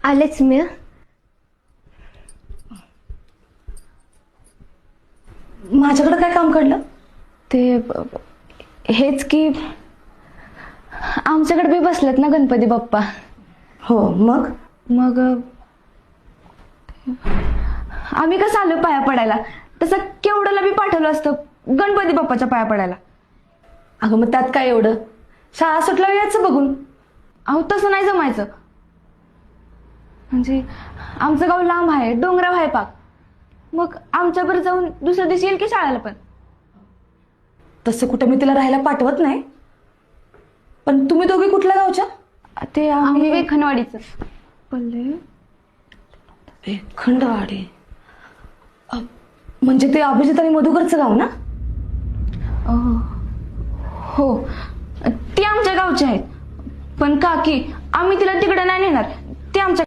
आलेच मी. माझ्याकडे काय काम काढलं? ते हेच की आमच्याकडे बी बसलेत ना गणपती बाप्पा. हो मग मग आम्ही कसं आलो पाया पडायला, तसं केवढ्याला बी पाठवलं असतं गणपती बाप्पाच्या पाया पडायला. अगं मग त्यात काय एवढं, शाळा सुटल्यावर यायचं बघून. अहो तसं नाही जमायचं. म्हणजे आमचं गाव लांब आहे, डोंगराव आहे पाक. मग आमच्याबरोबर जाऊन दुसऱ्या दिवशी येईल की शाळेला पण. तसं कुठं मी तिला राहायला पाठवत नाही. पण तुम्ही दोघी कुठल्या गावच्या? ते आम्ही वेखनवाडीचं. खंडवाडी. म्हणजे ते अभिजित आणि मधुकरचं गाव ना? हो, ती आमच्या गावची आहेत. पण काकी आम्ही तिला तिकडे नाही नेणार.